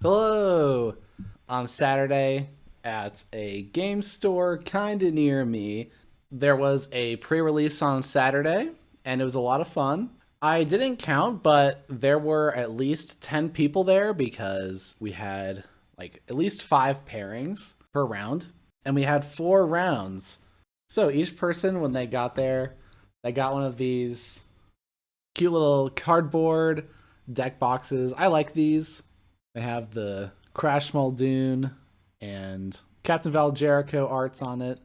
Hello! On Saturday at a game store kind of near me, there was a pre release on Saturday, and it was a lot of fun. I didn't count, but there were at least 10 people there because we had like at least 5 pairings per round, and we had 4 rounds. So each person, when they got there, they got one of these cute little cardboard deck boxes. I like these. They have the Crash Muldoon and Captain Val Jericho arts on it.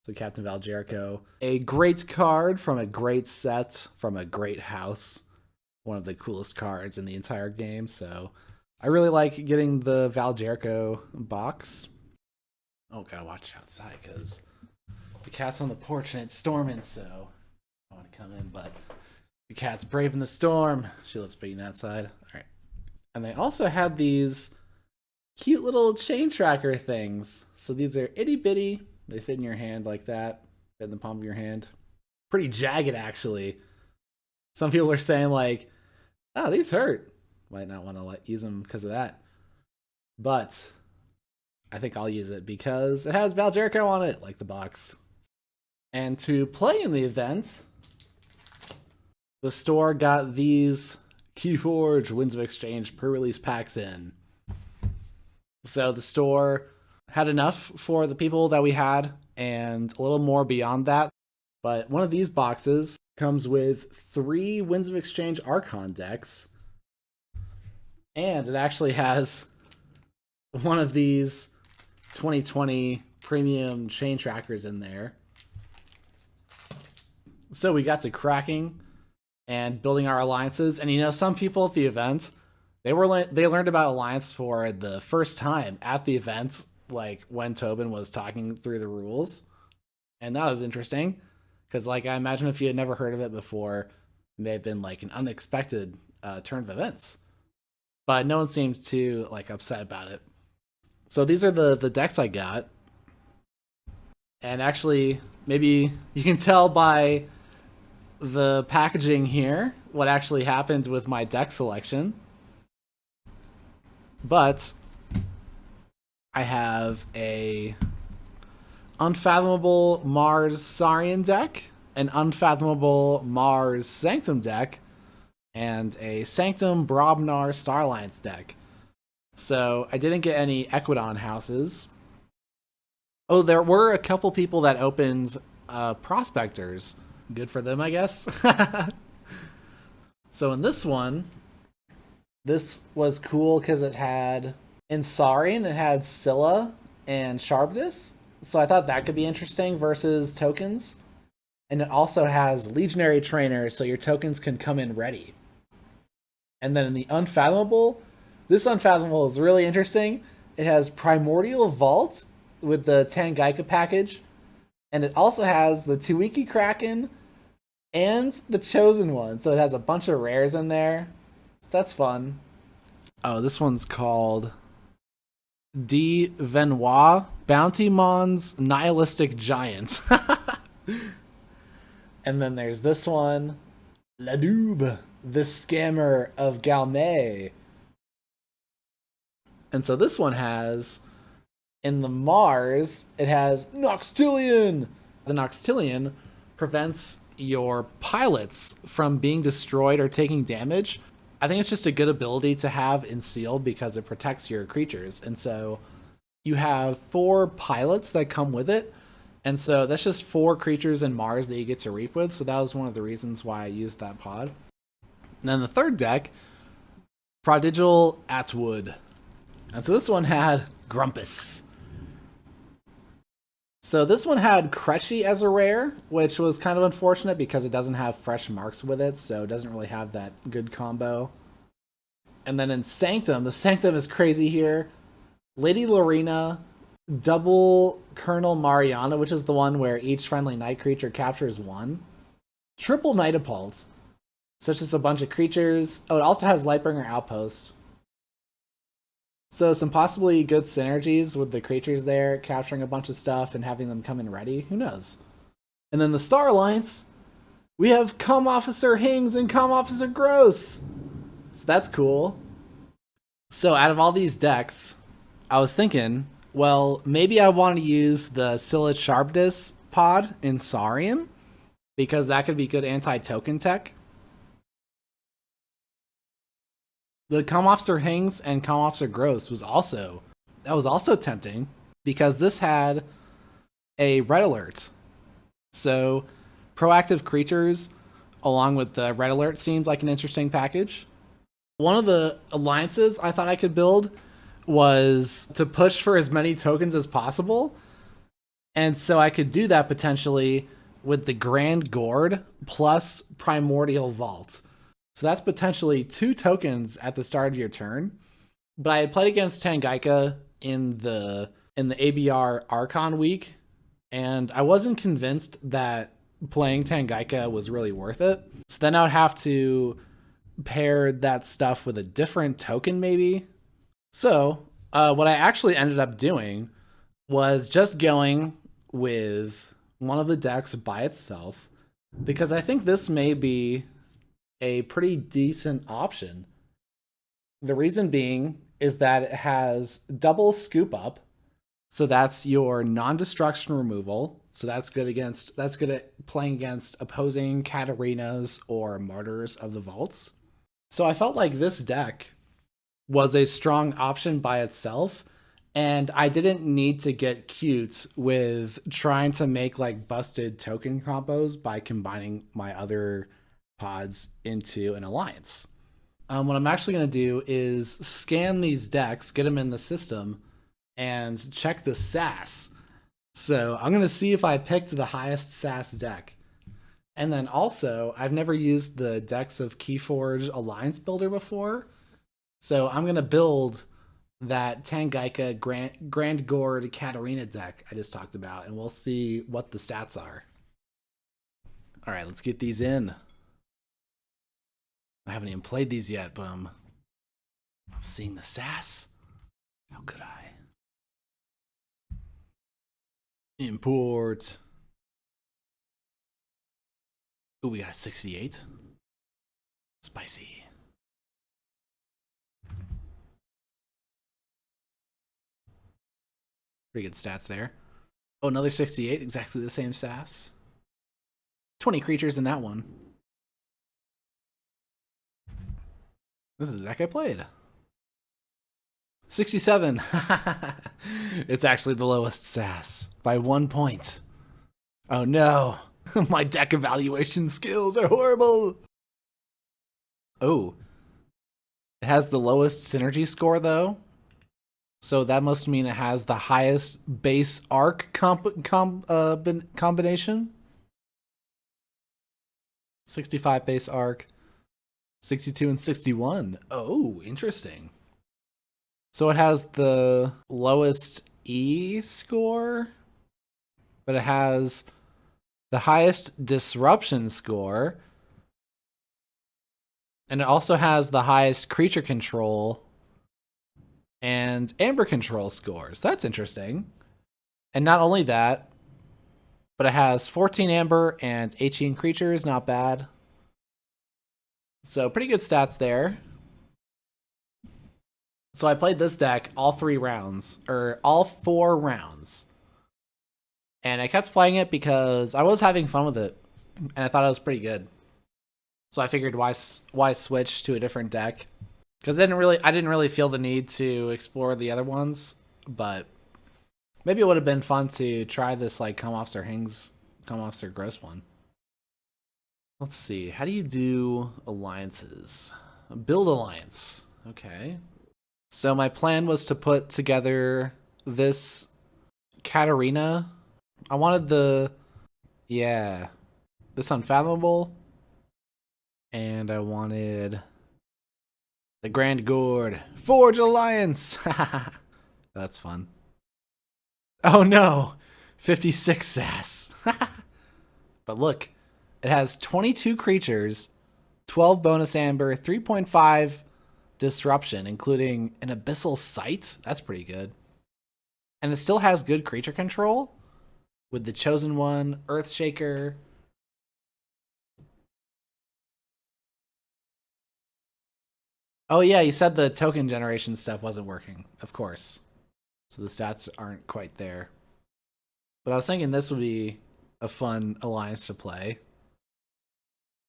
So Captain Val Jericho, a great card from a great set from a great house. One of the coolest cards in the entire game. So I really like getting the Val Jericho box. Oh, gotta watch outside because the cat's on the porch and it's storming, so I want to come in, but the cat's braving the storm. She loves being outside. All right. And they also had these cute little chain tracker things. So these are itty bitty. They fit in your hand like that, fit in the palm of your hand. Pretty jagged, actually. Some people are saying, like, oh, these hurt. Might not want to use them because of that. But I think I'll use it because it has Val Jericho on it, like the box. And to play in the event, the store got these KeyForge Winds of Exchange pre-release packs in. So the store had enough for the people that we had and a little more beyond that. But one of these boxes comes with 3 Winds of Exchange Archon decks. And it actually has one of these 2020 premium chain trackers in there. So we got to cracking and building our alliances. And some people at the event, they learned about alliance for the first time at the event, like when Tobin was talking through the rules. And that was interesting because, like, I imagine if you had never heard of it before, it may have been like an unexpected turn of events. But no one seemed too like upset about it. So these are the decks I got. And actually, maybe you can tell by the packaging here what actually happened with my deck selection. But I have a Unfathomable Mars Saurian deck, an Unfathomable Mars Sanctum deck, and a Sanctum Brobnar Star Alliance deck. So I didn't get any Equidon houses. Oh, there were a couple people that opened Prospectors. Good for them, I guess. So in this one, this was cool because it had Insarian, it had Scylla and Sharpness. So I thought that could be interesting versus tokens. And it also has Legionary Trainer, so your tokens can come in ready. And then in the Unfathomable, this Unfathomable is really interesting. It has Primordial Vault with the Tangaika package. And it also has the Tuiki Kraken and the Chosen One. So it has a bunch of rares in there. So that's fun. Oh, this one's called D. Venois Bounty Mon's Nihilistic Giant. And then there's this one, Ladube, the Scammer of Galmay. And so this one has, in the Mars, it has Noxtillion. The Noxtillion prevents your pilots from being destroyed or taking damage. I think it's just a good ability to have in sealed because it protects your creatures. And so you have 4 pilots that come with it. And so that's just 4 creatures in Mars that you get to reap with. So that was one of the reasons why I used that pod. And then the third deck, Prodigal Atwood. And so this one had Grumpus. So this one had Kretchy as a rare, which was kind of unfortunate because it doesn't have fresh marks with it, so it doesn't really have that good combo. And then in Sanctum, the Sanctum is crazy here. Lady Lorena, double Colonel Mariana, which is the one where each friendly night creature captures 1. Triple Nightapult. So it's just a bunch of creatures. Oh, it also has Lightbringer Outpost. So some possibly good synergies with the creatures there, capturing a bunch of stuff and having them come in ready. Who knows? And then the Star Alliance, we have Com Officer Hings and Com Officer Gross. So that's cool. So out of all these decks, I was thinking, well, maybe I want to use the Scylla Sharpness pod in Saurian because that could be good anti-token tech. The Come Officer Hings and Come Officer Gross was also tempting because this had a red alert. So proactive creatures along with the red alert seemed like an interesting package. One of the alliances I thought I could build was to push for as many tokens as possible. And so I could do that potentially with the Grand Gourd plus Primordial Vault. So that's potentially 2 tokens at the start of your turn. But I had played against Tangaika in the ABR Archon week, and I wasn't convinced that playing Tangaika was really worth it. So then I would have to pair that stuff with a different token maybe. So what I actually ended up doing was just going with one of the decks by itself because I think this may be a pretty decent option. The reason being is that it has double scoop up. So that's your non-destruction removal. So that's good at playing against opposing Katarinas or Martyrs of the Vaults. So I felt like this deck was a strong option by itself, and I didn't need to get cute with trying to make like busted token combos by combining my other pods into an alliance. What I'm actually going to do is scan these decks, get them in the system, and check the SAS. So I'm going to see if I picked the highest SAS deck. And then also, I've never used the decks of KeyForge Alliance Builder before. So I'm going to build that Tangaika Grand Gourd Katarina deck I just talked about, and we'll see what the stats are. All right, let's get these in. I haven't even played these yet, but I'm seeing the SAS. How could I? Import. Ooh, we got a 68. Spicy. Pretty good stats there. Oh, another 68, exactly the same SAS. 20 creatures in that one. This is the deck I played. 67. It's actually the lowest SAS by 1 point. Oh no. My deck evaluation skills are horrible. Oh. It has the lowest synergy score though. So that must mean it has the highest base arc combination. 65 base arc. 62 and 61. Oh, interesting. So it has the lowest E score, but it has the highest disruption score. And it also has the highest creature control and amber control scores. That's interesting. And not only that, but it has 14 amber and 18 creatures. Not bad. So pretty good stats there. So I played this deck all 4 rounds. And I kept playing it because I was having fun with it. And I thought it was pretty good. So I figured why switch to a different deck? Because I didn't really feel the need to explore the other ones. But maybe it would have been fun to try this like Come Officer Gross one. Let's see. How do you do alliances? Build alliance. Okay. So my plan was to put together this Katarina. I wanted this Unfathomable. And I wanted the Grand Gourd. Forge Alliance! That's fun. Oh no! 56 SAS. But look, it has 22 creatures, 12 bonus amber, 3.5 disruption, including an Abyssal Sight. That's pretty good. And it still has good creature control with the Chosen One, Earthshaker. Oh yeah, you said the token generation stuff wasn't working, of course. So the stats aren't quite there. But I was thinking this would be a fun alliance to play.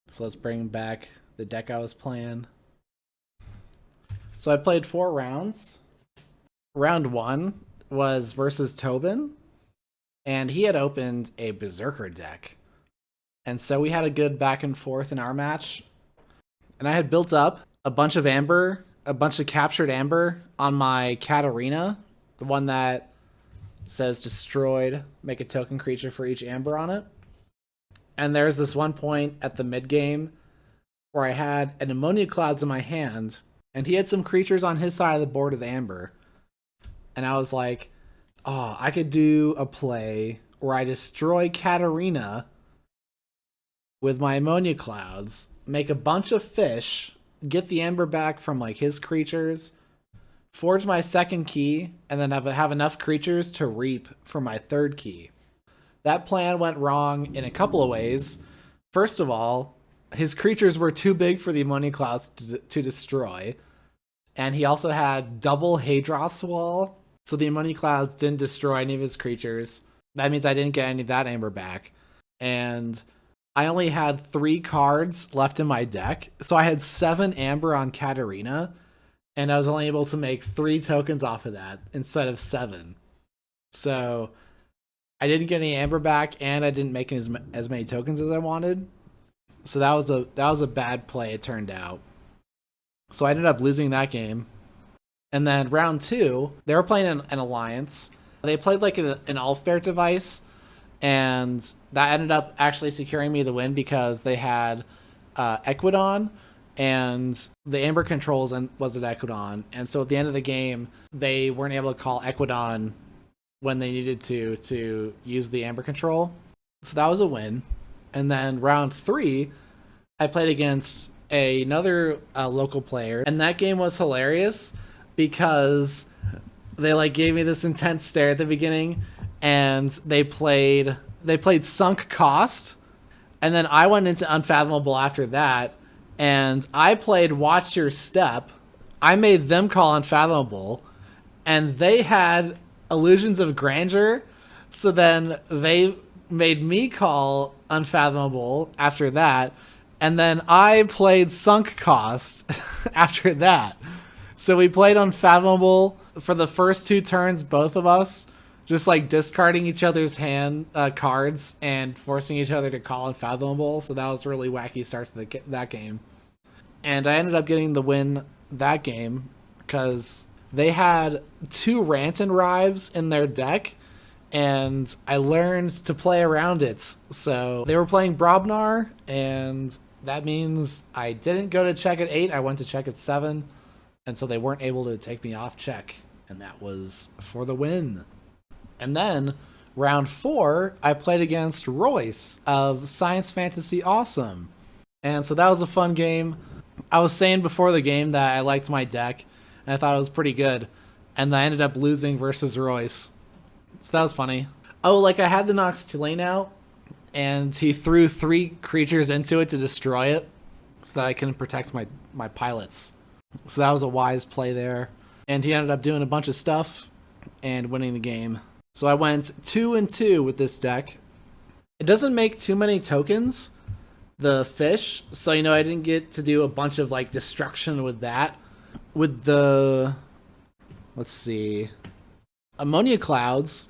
So let's bring back the deck I was playing. So I played 4 rounds. Round 1 was versus Tobin, and he had opened a Berserker deck. And so we had a good back and forth in our match. And I had built up a bunch of amber, a bunch of captured amber on my Katarina, the one that says destroyed, make a token creature for each amber on it. And there's this one point at the mid game where I had an Ammonia Clouds in my hand, and he had some creatures on his side of the board with amber. And I was like, oh, I could do a play where I destroy Katarina with my Ammonia Clouds, make a bunch of fish, get the amber back from like his creatures, forge my second key, and then have enough creatures to reap for my third key. That plan went wrong in a couple of ways. First of all, his creatures were too big for the Ammonia Clouds to destroy. And he also had double Hadroth's Wall, so the Ammonia Clouds didn't destroy any of his creatures. That means I didn't get any of that amber back. And I only had 3 cards left in my deck, so I had 7 amber on Katarina, and I was only able to make 3 tokens off of that instead of 7. So I didn't get any amber back, and I didn't make as many tokens as I wanted. So that was a bad play, it turned out. So I ended up losing that game. And then round 2, they were playing an alliance. They played like an Ulfbert device, and that ended up actually securing me the win because they had Equidon, and the Amber controls was an Equidon. And so at the end of the game, they weren't able to call Equidon when they needed to use the Amber control. So that was a win. And then round 3, I played against another local player, and that game was hilarious because they like gave me this intense stare at the beginning, and they played Sunk Cost, and then I went into Unfathomable after that, and I played Watch Your Step. I made them call Unfathomable, and they had Illusions of Grandeur, so then they made me call Unfathomable after that, and then I played Sunk Cost after that. So we played Unfathomable for the first 2 turns, both of us, just like discarding each other's hand cards and forcing each other to call Unfathomable. So that was a really wacky start to that game. And I ended up getting the win that game because they had 2 Rant and Rives in their deck, and I learned to play around it. So they were playing Brobnar, and that means I didn't go to check at 8, I went to check at 7, and so they weren't able to take me off check, and that was for the win. And then round 4, I played against Royce of Science Fantasy Awesome, and so that was a fun game. I was saying before the game that I liked my deck, and I thought it was pretty good, and I ended up losing versus Royce. So that was funny. Oh, like I had the Noxtilane out, and he threw 3 creatures into it to destroy it so that I couldn't protect my pilots. So that was a wise play there. And he ended up doing a bunch of stuff and winning the game. So I went 2-2 with this deck. It doesn't make too many tokens, the fish, so I didn't get to do a bunch of like destruction with that. With the, let's see, Ammonia Clouds,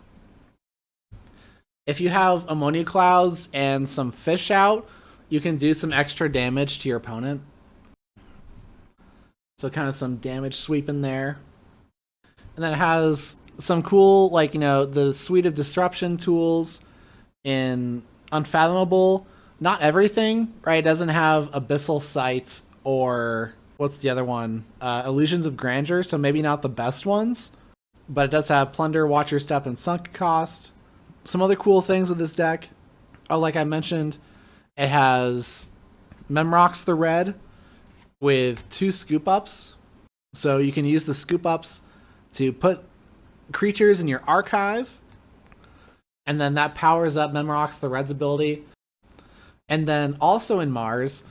if you have Ammonia Clouds and some fish out, you can do some extra damage to your opponent. So kind of some damage sweep in there. And then it has some cool, like, the Suite of Disruption tools in Unfathomable. Not everything, right? It doesn't have Abyssal Sight or, what's the other one? Illusions of Grandeur, so maybe not the best ones. But it does have Plunder, Watch Your Step, and Sunk Cost. Some other cool things with this deck. Oh, like I mentioned, it has Memrox the Red with 2 Scoop Ups. So you can use the Scoop Ups to put creatures in your archive, and then that powers up Memrox the Red's ability. And then also in Mars,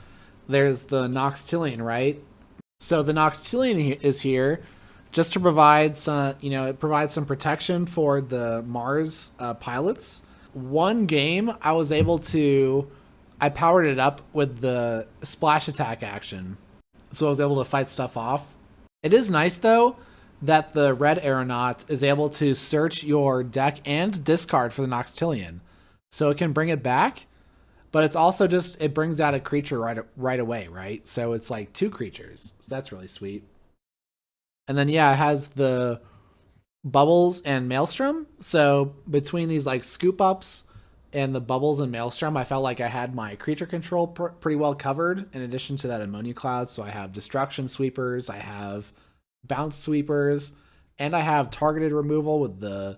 there's the Noxtilane, right? So the Noxtilian is here just to provide some, it provides some protection for the Mars pilots. One game I powered it up with the splash attack action. So I was able to fight stuff off. It is nice though that the red aeronaut is able to search your deck and discard for the Noxtilian. So it can bring it back, but it's also it brings out a creature right away, right? So it's like 2 creatures. So that's really sweet. And then yeah, it has the Bubbles and Maelstrom. So between these like scoop ups and the Bubbles and Maelstrom, I felt like I had my creature control pretty well covered, in addition to that Ammonia Cloud. So I have Destruction Sweepers, I have Bounce Sweepers, and I have targeted removal with the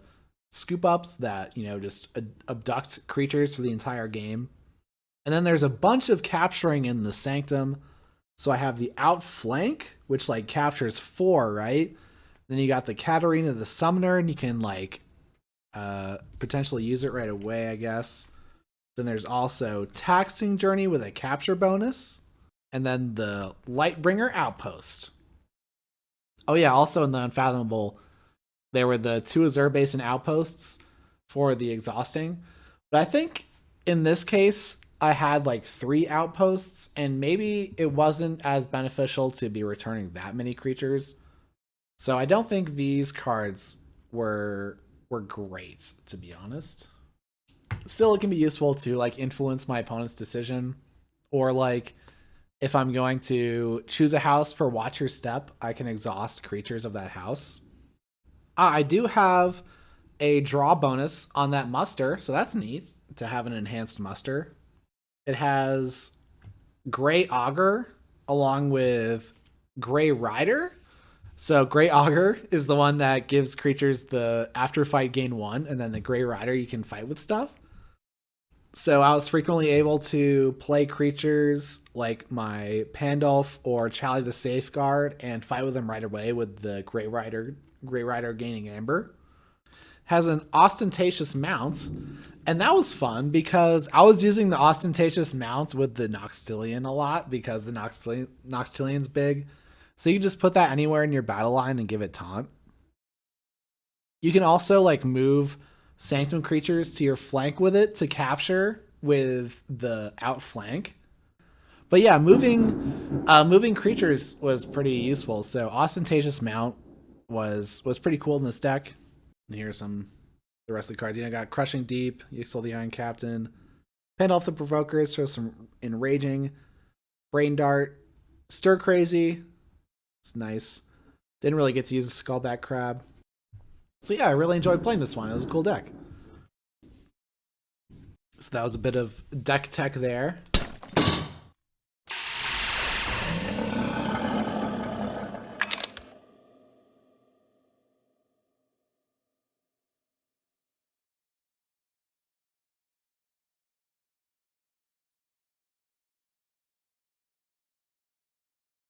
scoop ups that, just abduct creatures for the entire game. And then there's a bunch of capturing in the Sanctum. So I have the Outflank, which like captures 4, right? Then you got the Katarina the Summoner, and you can like potentially use it right away, I guess. Then there's also Taxing Journey with a capture bonus. And then the Lightbringer Outpost. Oh yeah, also in the Unfathomable, there were the 2 Azure Basin Outposts for the Exhausting. But I think in this case, I had like 3 outposts, and maybe it wasn't as beneficial to be returning that many creatures. So I don't think these cards were great, to be honest. Still, it can be useful to like influence my opponent's decision, or like if I'm going to choose a house for Watch Your Step, I can exhaust creatures of that house. I do have a draw bonus on that muster, so that's neat to have an enhanced muster. It has Gray Augur along with Gray Rider. So Gray Augur is the one that gives creatures the after fight gain 1, and then the Gray Rider you can fight with stuff. So I was frequently able to play creatures like my Pandolf or Charlie the Safeguard and fight with them right away with the Gray Rider gaining Amber. Has an Ostentatious Mount, and that was fun because I was using the Ostentatious Mounts with the Noxtilian a lot because the Noxtilian's big. So you just put that anywhere in your battle line and give it taunt. You can also like move Sanctum creatures to your flank with it to capture with the outflank. But yeah, moving creatures was pretty useful. So Ostentatious Mount was pretty cool in this deck. And here's the rest of the cards. Got Crushing Deep, Yixel the Iron Captain, Pandolf the Provokers for some Enraging, Brain Dart, Stir Crazy. It's nice. Didn't really get to use the Skullback Crab. So yeah, I really enjoyed playing this one. It was a cool deck. So that was a bit of deck tech there.